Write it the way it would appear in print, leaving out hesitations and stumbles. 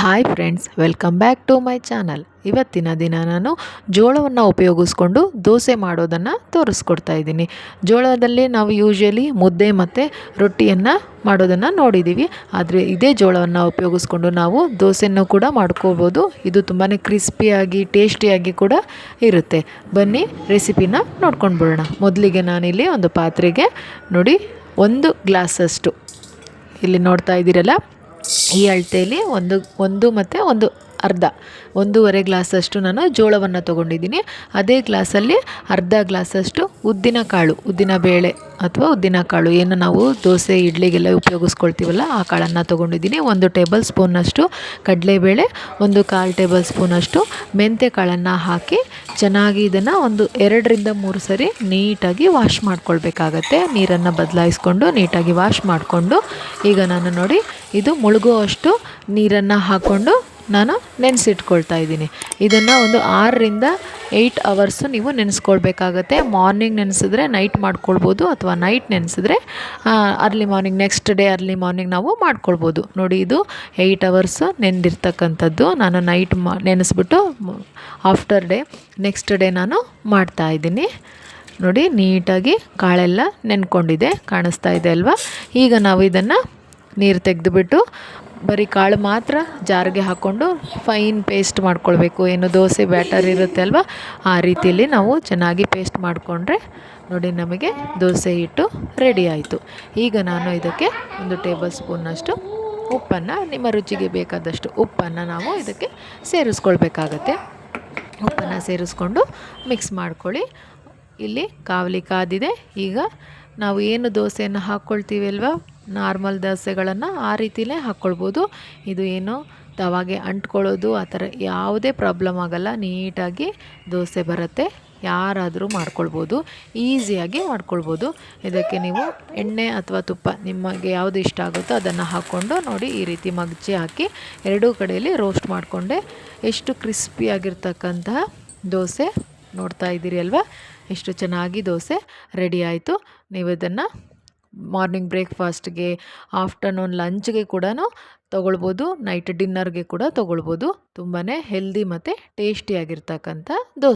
Hi friends, welcome back to my channel. ಇವತ್ತಿನ ದಿನ ನಾನು ಜೋಳವನ್ನು ಉಪಯೋಗಿಸ್ಕೊಂಡು ದೋಸೆ ಮಾಡೋದನ್ನು ತೋರಿಸ್ಕೊಡ್ತಾ ಇದ್ದೀನಿ. ಜೋಳದಲ್ಲಿ ನಾವು ಯೂಶ್ವಲಿ ಮುದ್ದೆ ಮತ್ತು ರೊಟ್ಟಿಯನ್ನು ಮಾಡೋದನ್ನು ನೋಡಿದ್ದೀವಿ. ಆದರೆ ಇದೇ ಜೋಳವನ್ನು ಉಪಯೋಗಿಸ್ಕೊಂಡು ನಾವು ದೋಸೆಯನ್ನು ಕೂಡ ಮಾಡ್ಕೋಬೋದು. ಇದು ತುಂಬಾ ಕ್ರಿಸ್ಪಿಯಾಗಿ ಟೇಸ್ಟಿಯಾಗಿ ಕೂಡ ಇರುತ್ತೆ. ಬನ್ನಿ ರೆಸಿಪಿನ ನೋಡ್ಕೊಂಡು ಬಿಡೋಣ. ಮೊದಲಿಗೆ ನಾನಿಲ್ಲಿ ಒಂದು ಪಾತ್ರೆಗೆ ನೋಡಿ 1 ಗ್ಲಾಸಷ್ಟು, ಇಲ್ಲಿ ನೋಡ್ತಾ ಇದ್ದೀರಲ್ಲ, ಈ ಅಳತೆಯಲ್ಲಿ ಒಂದು ಮತ್ತು ಒಂದು ಅರ್ಧ, 1.5 ಗ್ಲಾಸಷ್ಟು ನಾನು ಜೋಳವನ್ನು ತೊಗೊಂಡಿದ್ದೀನಿ. ಅದೇ ಗ್ಲಾಸಲ್ಲಿ ಅರ್ಧ ಗ್ಲಾಸಷ್ಟು ಉದ್ದಿನ ಬೇಳೆ ಅಥವಾ ಉದ್ದಿನ ಕಾಳು, ಏನು ನಾವು ದೋಸೆ ಇಡ್ಲಿಗೆಲ್ಲ ಉಪಯೋಗಿಸ್ಕೊಳ್ತೀವಲ್ಲ ಆ ಕಾಳನ್ನು ತೊಗೊಂಡಿದ್ದೀನಿ. 1 ಟೇಬಲ್ ಸ್ಪೂನಷ್ಟು ಕಡಲೆಬೇಳೆ, 1/4 ಟೇಬಲ್ ಸ್ಪೂನಷ್ಟು ಮೆಂತ್ಯ ಕಾಳನ್ನು ಹಾಕಿ ಚೆನ್ನಾಗಿ ಇದನ್ನು ಒಂದು 2-3 ಸರಿ ನೀಟಾಗಿ ವಾಶ್ ಮಾಡ್ಕೊಳ್ಬೇಕಾಗತ್ತೆ. ನೀರನ್ನು ಬದಲಾಯಿಸ್ಕೊಂಡು ನೀಟಾಗಿ ವಾಶ್ ಮಾಡಿಕೊಂಡು, ಈಗ ನಾನು ನೋಡಿ ಇದು ಮುಳುಗುವಷ್ಟು ನೀರನ್ನು ಹಾಕ್ಕೊಂಡು ನಾನು ನೆನೆಸಿಟ್ಕೊಳ್ತಾ ಇದ್ದೀನಿ. ಇದನ್ನು ಒಂದು 6-8 ಅವರ್ಸು ನೀವು ನೆನೆಸ್ಕೊಳ್ಬೇಕಾಗತ್ತೆ. ಮಾರ್ನಿಂಗ್ ನೆನೆಸಿದ್ರೆ ನೈಟ್ ಮಾಡ್ಕೊಳ್ಬೋದು, ಅಥವಾ ನೈಟ್ ನೆನೆಸಿದ್ರೆ early morning next day early morning ನಾವು ಮಾಡ್ಕೊಳ್ಬೋದು. ನೋಡಿ, ಇದು 8 ಅವರ್ಸು ನೆಂದಿರ್ತಕ್ಕಂಥದ್ದು. ನಾನು ನೈಟ್ ನೆನೆಸ್ಬಿಟ್ಟು ಆಫ್ಟರ್ ಡೇ ನೆಕ್ಸ್ಟ್ ಡೇ ನಾನು ಮಾಡ್ತಾಯಿದ್ದೀನಿ. ನೋಡಿ, ನೀಟಾಗಿ ಕಾಳೆಲ್ಲ ನೆನ್ಕೊಂಡಿದೆ, ಕಾಣಿಸ್ತಾ ಇದೆ ಅಲ್ವಾ. ಈಗ ನಾವು ಇದನ್ನು ನೀರು ತೆಗೆದುಬಿಟ್ಟು ಬರೀ ಕಾಳು ಮಾತ್ರ ಜಾರಿಗೆ ಹಾಕ್ಕೊಂಡು ಫೈನ್ ಪೇಸ್ಟ್ ಮಾಡ್ಕೊಳ್ಬೇಕು. ಏನು ದೋಸೆ ಬ್ಯಾಟರ್ ಇರುತ್ತೆ ಅಲ್ವಾ, ಆ ರೀತಿಯಲ್ಲಿ ನಾವು ಚೆನ್ನಾಗಿ ಪೇಸ್ಟ್ ಮಾಡಿಕೊಂಡ್ರೆ ನೋಡಿ ನಮಗೆ ದೋಸೆ ಹಿಟ್ಟು ರೆಡಿ ಆಯಿತು. ಈಗ ನಾನು ಇದಕ್ಕೆ 1 ಟೇಬಲ್ ಸ್ಪೂನ್ನಷ್ಟು ಉಪ್ಪನ್ನು, ನಿಮ್ಮ ರುಚಿಗೆ ಬೇಕಾದಷ್ಟು ಉಪ್ಪನ್ನು ನಾವು ಇದಕ್ಕೆ ಸೇರಿಸ್ಕೊಳ್ಬೇಕಾಗತ್ತೆ. ಉಪ್ಪನ್ನು ಸೇರಿಸ್ಕೊಂಡು ಮಿಕ್ಸ್ ಮಾಡ್ಕೊಳ್ಳಿ. ಇಲ್ಲಿ ಕಾವಲಿ ಕಾದಿದೆ. ಈಗ ನಾವು ಏನು ದೋಸೆಯನ್ನು ಹಾಕ್ಕೊಳ್ತೀವಿ ಅಲ್ವಾ, ನಾರ್ಮಲ್ ದೋಸೆಗಳನ್ನು ಆ ರೀತಿಯೇ ಹಾಕ್ಕೊಳ್ಬೋದು. ಇದು ಏನು ತವಾಗೆ ಅಂಟ್ಕೊಳ್ಳೋದು ಆ ಥರ ಯಾವುದೇ ಪ್ರಾಬ್ಲಮ್ ಆಗೋಲ್ಲ. ನೀಟಾಗಿ ದೋಸೆ ಬರುತ್ತೆ. ಯಾರಾದರೂ ಮಾಡ್ಕೊಳ್ಬೋದು, ಈಸಿಯಾಗಿ ಮಾಡ್ಕೊಳ್ಬೋದು. ಇದಕ್ಕೆ ನೀವು ಎಣ್ಣೆ ಅಥವಾ ತುಪ್ಪ ನಿಮಗೆ ಯಾವುದು ಇಷ್ಟ ಆಗುತ್ತೋ ಅದನ್ನು ಹಾಕ್ಕೊಂಡು ನೋಡಿ ಈ ರೀತಿ ಮಗ್ಚಿ ಹಾಕಿ ಎರಡೂ ಕಡೆಯಲ್ಲಿ ರೋಸ್ಟ್ ಮಾಡಿಕೊಂಡೆ ಎಷ್ಟು ಕ್ರಿಸ್ಪಿಯಾಗಿರ್ತಕ್ಕಂತಹ ದೋಸೆ ನೋಡ್ತಾ ಇದ್ದೀರಿ ಅಲ್ವಾ, ಎಷ್ಟು ಚೆನ್ನಾಗಿ ದೋಸೆ ರೆಡಿ ಆಯಿತು. ನೀವು ಇದನ್ನು ಮಾರ್ನಿಂಗ್ ಬ್ರೇಕ್ಫಾಸ್ಟ್ಗೆ, ಆಫ್ಟರ್ನೂನ್ ಲಂಚ್ಗೆ ಕೂಡ ತೊಗೊಳ್ಬೋದು, ನೈಟ್ ಡಿನ್ನರ್ಗೆ ಕೂಡ ತೊಗೊಳ್ಬೋದು. ತುಂಬಾ ಹೆಲ್ದಿ ಮತ್ತು ಟೇಸ್ಟಿಯಾಗಿರ್ತಕ್ಕಂಥ ದೋಸೆ.